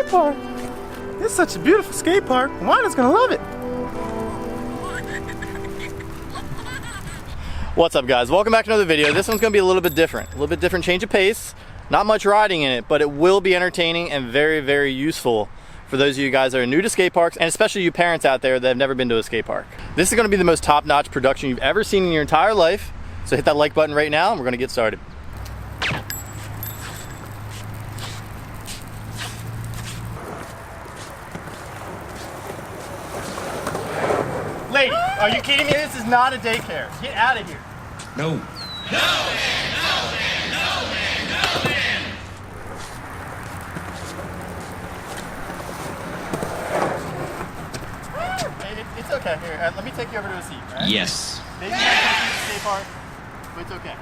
park. This is such a beautiful skate park. Juana's gonna love it. What's up, guys? Welcome back to another video. This one's gonna be a little bit different. A little bit different change of pace. Not much riding in it, but it will be entertaining and very, very useful for those of you guys that are new to skate parks, and especially you parents out there that have never been to a skate park. This is gonna be the most top-notch production you've ever seen in your entire life. So hit that like button right now and we're gonna get started. Lady, are you kidding me? This is not a daycare. Get out of here. No. No, man, no, man, no, man, no, man. It's okay. Here, let me take you over to a seat, right? Yes. Maybe not take you to the skate park, but it's okay.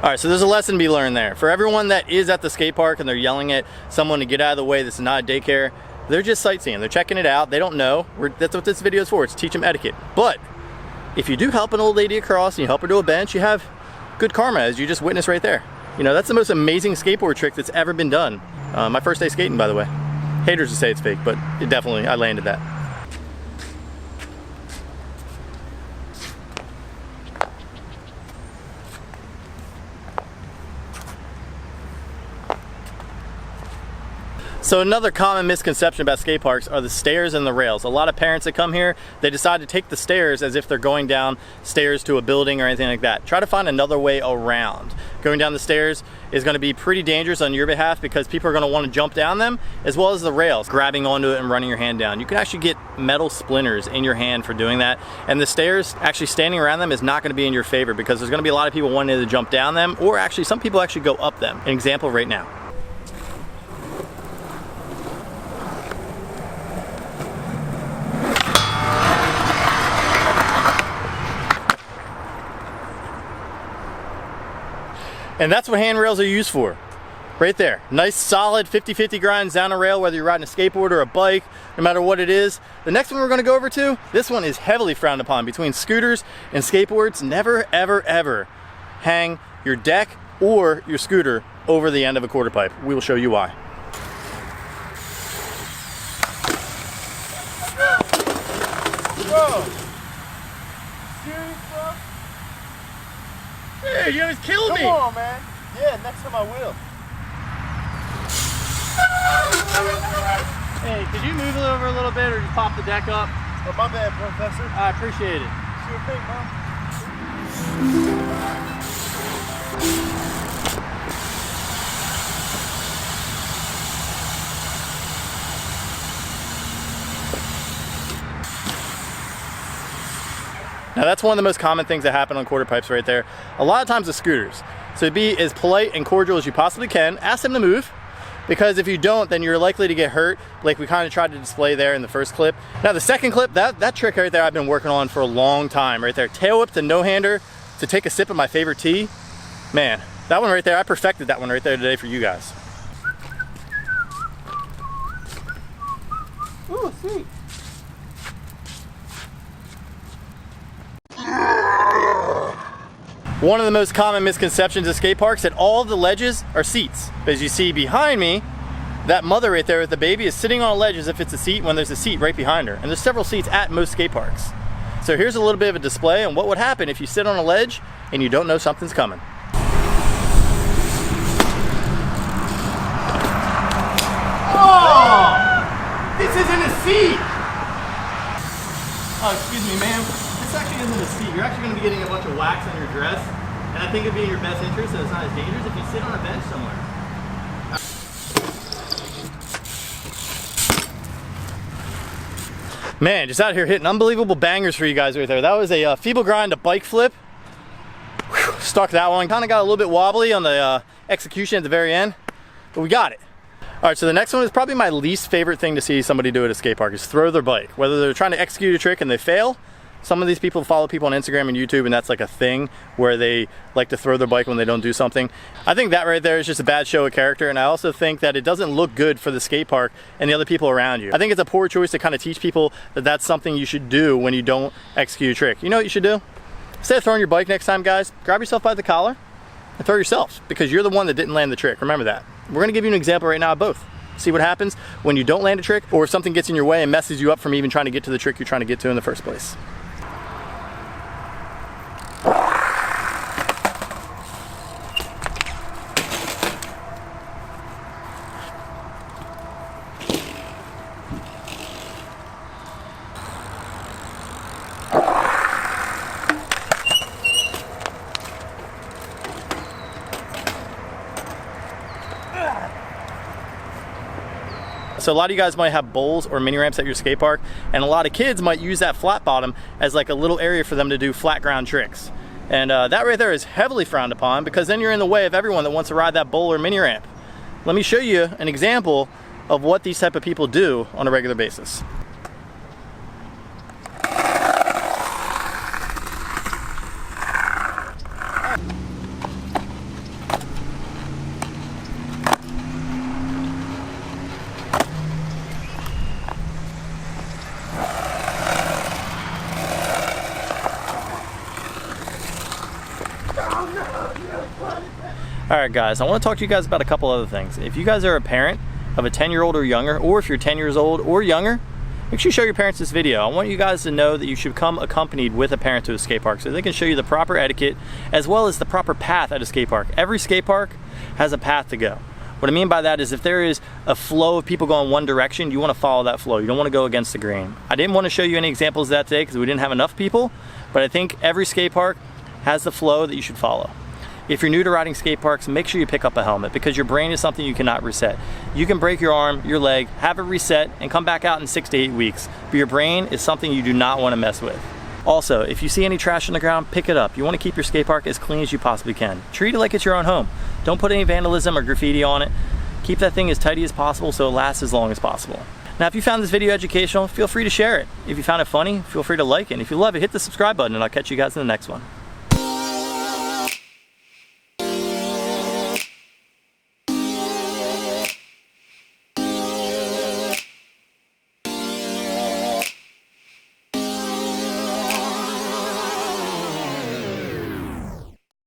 All right, so there's a lesson to be learned there. For everyone that is at the skate park and they're yelling at someone to get out of the way, this is not a daycare, they're just sightseeing. They're checking it out. They don't know. That's what this video is for. It's to teach them etiquette. But if you do help an old lady across and you help her to a bench, you have good karma, as you just witnessed right there. You know, that's the most amazing skateboard trick that's ever been done. My first day skating, by the way. Haters would say it's fake, but it definitely, I landed that. So another common misconception about skate parks are the stairs and the rails. A lot of parents that come here, they decide to take the stairs as if they're going down stairs to a building or anything like that. Try to find another way around. Going down the stairs is going to be pretty dangerous on your behalf because people are going to want to jump down them, as well as the rails, grabbing onto it and running your hand down. You can actually get metal splinters in your hand for doing that. And the stairs, actually standing around them is not going to be in your favor because there's going to be a lot of people wanting to jump down them, or actually some people actually go up them. An example right now. And that's what handrails are used for. Right there. Nice solid 50-50 grinds down a rail, whether you're riding a skateboard or a bike, no matter what it is. The next one we're going to go over to, this one is heavily frowned upon. Between scooters and skateboards, never, ever, ever hang your deck or your scooter over the end of a quarter pipe. We will show you why. Bro. Serious, bro? Hey, you almost killed me! Come on, man. Yeah, next time I will. Hey, could you move it over a little bit or just pop the deck up? Oh, my bad, Professor. I appreciate it. Sure thing, Mom. Now that's one of the most common things that happen on quarter pipes right there. A lot of times with scooters. So be as polite and cordial as you possibly can. Ask them to move, because if you don't, then you're likely to get hurt, like we kind of tried to display there in the first clip. Now the second clip, that trick right there I've been working on for a long time right there. Tail whip to no-hander to take a sip of my favorite tea. Man, that one right there, I perfected that one right there today for you guys. Ooh, sweet. One of the most common misconceptions of skate parks, that all of the ledges are seats. As you see behind me, that mother right there with the baby is sitting on a ledge as if it's a seat when there's a seat right behind her. And there's several seats at most skate parks. So here's a little bit of a display on what would happen if you sit on a ledge and you don't know something's coming. Oh! This isn't a seat! Oh, excuse me, ma'am. This actually isn't a seat. You're actually going to be getting a bunch of wax on your dress, and I think it'd be in your best interest, so it's not as dangerous if you sit on a bench somewhere. Man, just out here hitting unbelievable bangers for you guys right there. That was a feeble grind, a bike flip. Whew, stuck that one. Kind of got a little bit wobbly on the execution at the very end, but we got it. All right, so the next one is probably my least favorite thing to see somebody do at a skate park, is throw their bike. Whether they're trying to execute a trick and they fail, some of these people follow people on Instagram and YouTube, and that's like a thing where they like to throw their bike when they don't do something. I think that right there is just a bad show of character, and I also think that it doesn't look good for the skate park and the other people around you. I think it's a poor choice to kind of teach people that that's something you should do when you don't execute a trick. You know what you should do? Instead of throwing your bike next time, guys, grab yourself by the collar and throw yourself, because you're the one that didn't land the trick. Remember that. We're gonna give you an example right now of both. See what happens when you don't land a trick, or if something gets in your way and messes you up from even trying to get to the trick you're trying to get to in the first place. So a lot of you guys might have bowls or mini ramps at your skate park, and a lot of kids might use that flat bottom as like a little area for them to do flat ground tricks. And that right there is heavily frowned upon, because then you're in the way of everyone that wants to ride that bowl or mini ramp. Let me show you an example of what these type of people do on a regular basis. Alright guys, I want to talk to you guys about a couple other things. If you guys are a parent of a 10-year-old or younger, or if you're 10 years old or younger, make sure you show your parents this video. I want you guys to know that you should come accompanied with a parent to a skate park so they can show you the proper etiquette as well as the proper path at a skate park. Every skate park has a path to go. What I mean by that is, if there is a flow of people going one direction, you want to follow that flow. You don't want to go against the grain. I didn't want to show you any examples of that today because we didn't have enough people, but I think every skate park has the flow that you should follow. If you're new to riding skate parks, make sure you pick up a helmet, because your brain is something you cannot reset. You can break your arm, your leg, have it reset, and come back out in 6 to 8 weeks, but your brain is something you do not want to mess with. Also, if you see any trash on the ground, pick it up. You want to keep your skate park as clean as you possibly can. Treat it like it's your own home. Don't put any vandalism or graffiti on it. Keep that thing as tidy as possible so it lasts as long as possible. Now, if you found this video educational, feel free to share it. If you found it funny, feel free to like it. And if you love it, hit the subscribe button, and I'll catch you guys in the next one.